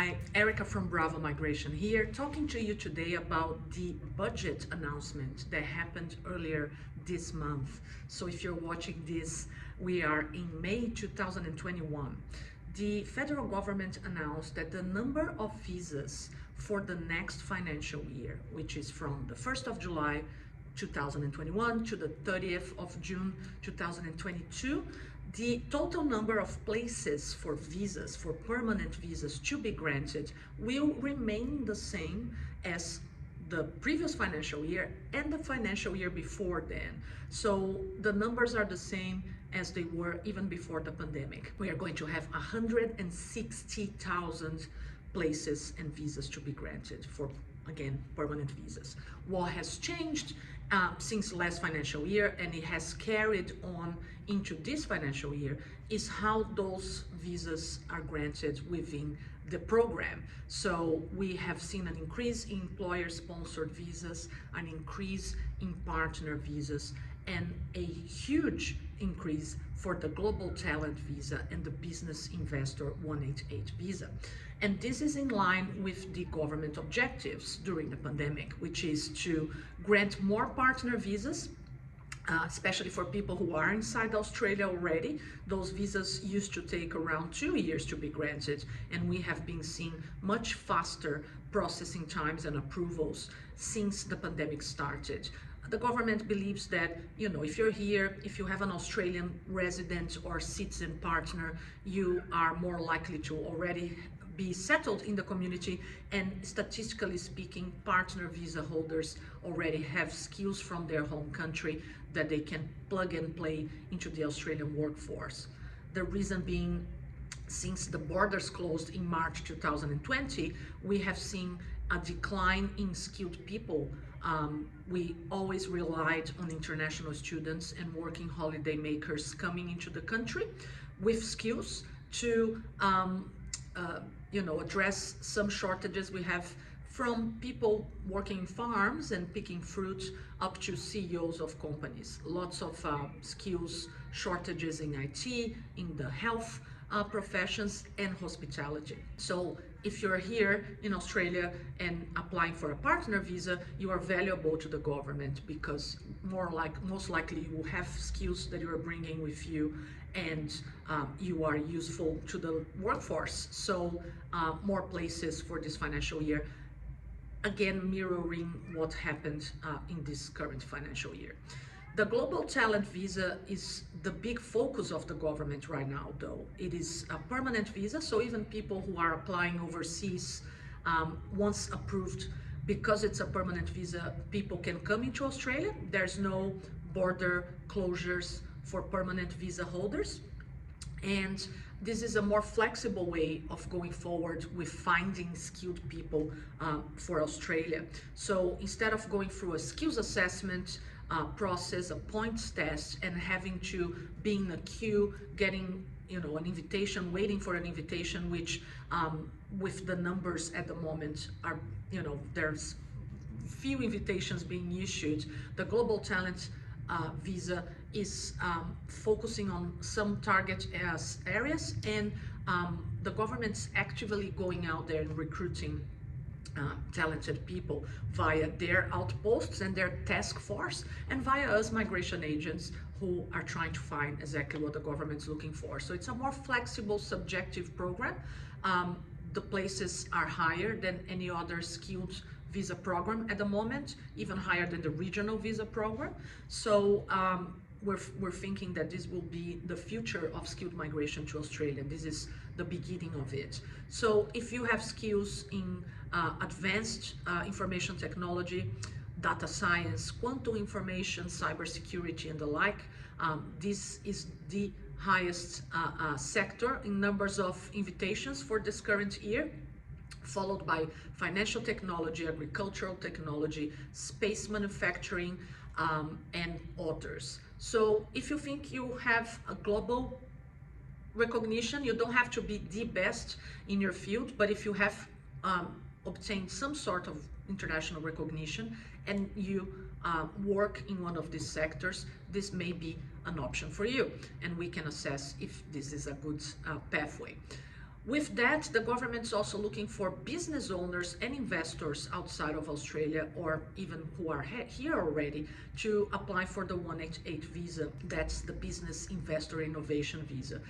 Hi, Erica from Bravo Migration here, talking to you today about the budget announcement that happened earlier this month. So if you're watching this, we are in May 2021. The federal government announced that the number of visas for the next financial year, which is from the 1st of July 2021 to the 30th of June 2022, the total number of places for visas, for permanent visas to be granted, will remain the same as the previous financial year and the financial year before then. So the numbers are the same as they were even before the pandemic. We are going to have 160,000 places and visas to be granted for, again, permanent visas. What has changed since last financial year, and it has carried on into this financial year, is how those visas are granted within the program. So we have seen an increase in employer-sponsored visas, an increase in partner visas, and a huge increase for the Global Talent Visa and the Business Investor 188 Visa. And this is in line with the government objectives during the pandemic, which is to grant more partner visas, especially for people who are inside Australia already. Those visas used to take around 2 years to be granted, and we have been seeing much faster processing times and approvals since the pandemic started. The government believes that, if you're here, if you have an Australian resident or citizen partner, you are more likely to already be settled in the community, and statistically speaking, partner visa holders already have skills from their home country that they can plug and play into the Australian workforce. The reason being, since the borders closed in March 2020, we have seen a decline in skilled people. We always relied on international students and working holiday makers coming into the country with skills to address some shortages we have, from people working in farms and picking fruit up to CEOs of companies. Lots of skills shortages in IT, in the health professions, and hospitality. So if you're here in Australia and applying for a partner visa, you are valuable to the government, because most likely you will have skills that you are bringing with you, and you are useful to the workforce. So more places for this financial year, again mirroring what happened in this current financial year. The Global Talent Visa is the big focus of the government right now, though. It is a permanent visa, so even people who are applying overseas, once approved, because it's a permanent visa, people can come into Australia. There's no border closures for permanent visa holders. And this is a more flexible way of going forward with finding skilled people for Australia. So instead of going through a skills assessment process, a points test, and having to be in a queue, getting an invitation, waiting for an invitation, which with the numbers at the moment are, there's few invitations being issued. The Global Talent Visa is focusing on some target areas, and the government's actively going out there and recruiting talented people via their outposts and their task force, and via us migration agents who are trying to find exactly what the government's looking for. So it's a more flexible, subjective program. The places are higher than any other skilled visa program at the moment, even higher than the regional visa program. So we're thinking that this will be the future of skilled migration to Australia. This is the beginning of it. So if you have skills in advanced information technology, data science, quantum information, cybersecurity, and the like, this is the highest sector in numbers of invitations for this current year, followed by financial technology, agricultural technology, space manufacturing, and others. So if you think you have a global recognition, you don't have to be the best in your field, but if you have obtained some sort of international recognition and you work in one of these sectors, this may be an option for you, and we can assess if this is a good pathway. With that, the government's also looking for business owners and investors outside of Australia, or even who are here already, to apply for the 188 visa. That's the Business Investor Innovation Visa.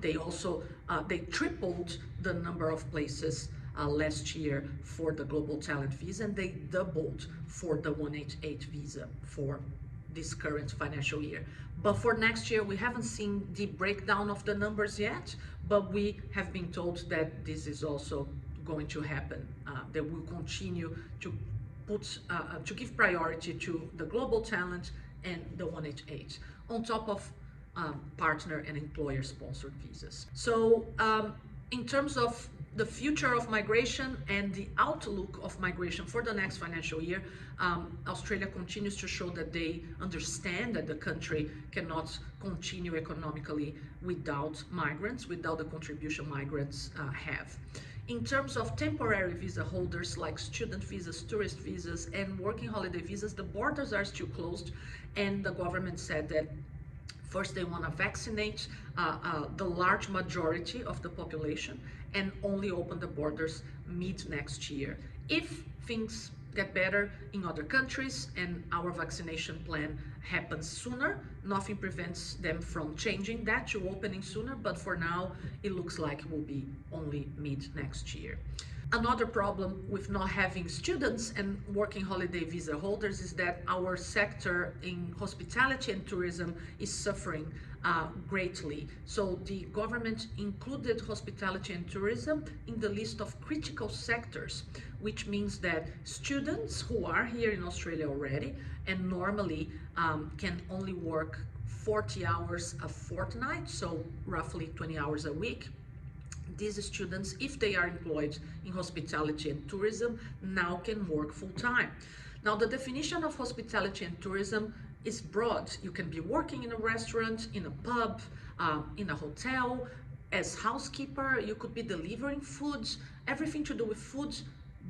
They tripled the number of places last year for the Global Talent Visa, and they doubled for the 188 visa for this current financial year. But for next year, we haven't seen the breakdown of the numbers yet, but we have been told that this is also going to happen. They will continue to give priority to the global talent and the 188 on top of partner and employer sponsored visas. So in terms of the future of migration and the outlook of migration for the next financial year, Australia continues to show that they understand that the country cannot continue economically without migrants, without the contribution migrants have. In terms of temporary visa holders like student visas, tourist visas, and working holiday visas, the borders are still closed, and the government said that first, they want to vaccinate the large majority of the population and only open the borders mid next year. If things get better in other countries and our vaccination plan happens sooner, nothing prevents them from changing that to opening sooner, but for now, it looks like it will be only mid next year. Another problem with not having students and working holiday visa holders is that our sector in hospitality and tourism is suffering greatly. So the government included hospitality and tourism in the list of critical sectors, which means that students who are here in Australia already and normally can only work 40 hours a fortnight, so roughly 20 hours a week. These students, if they are employed in hospitality and tourism, now can work full-time. Now, the definition of hospitality and tourism is broad. You can be working in a restaurant, in a pub, in a hotel, as housekeeper. You could be delivering foods. Everything to do with food,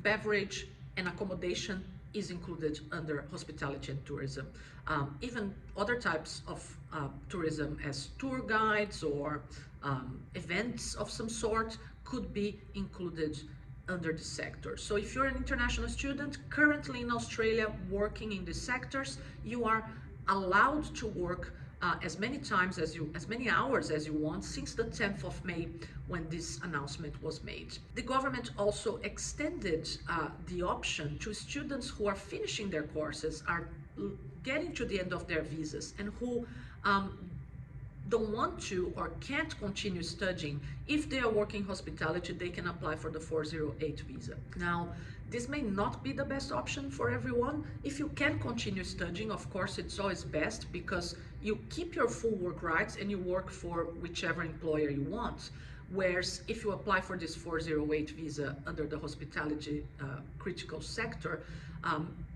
beverage, and accommodation is included under hospitality and tourism. Even other types of tourism as tour guides or events of some sort could be included under the sector. So if you're an international student currently in Australia working in these sectors, you are allowed to work as many hours as you want since the 10th of May when this announcement was made. The government also extended the option to students who are finishing their courses, are getting to the end of their visas, and who don't want to or can't continue studying. If they are working hospitality, they can apply for the 408 visa. Now, this may not be the best option for everyone. If you can continue studying, of course, it's always best because you keep your full work rights and you work for whichever employer you want. Whereas if you apply for this 408 visa under the hospitality critical sector,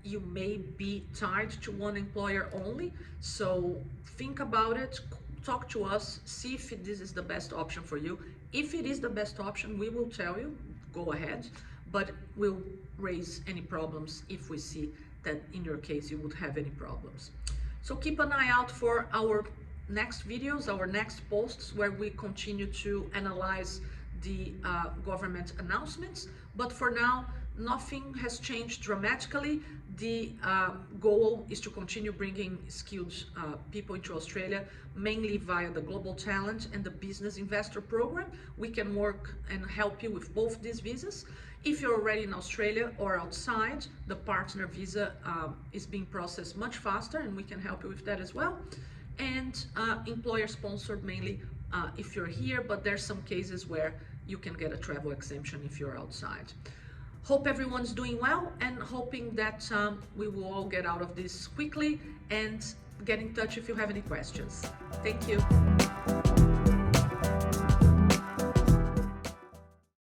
you may be tied to one employer only. So think about it. Talk to us, see if this is the best option for you. If it is the best option, we will tell you, go ahead, but we'll raise any problems if we see that in your case you would have any problems. So keep an eye out for our next videos, our next posts, where we continue to analyze the government announcements. But for now, nothing has changed dramatically. The goal is to continue bringing skilled people into Australia, mainly via the Global Talent and the Business Investor Program. We can work and help you with both these visas. If you're already in Australia or outside, the partner visa is being processed much faster, and we can help you with that as well. And employer sponsored mainly if you're here, but there's some cases where you can get a travel exemption if you're outside. Hope everyone's doing well, and hoping that we will all get out of this quickly, and get in touch if you have any questions. Thank you.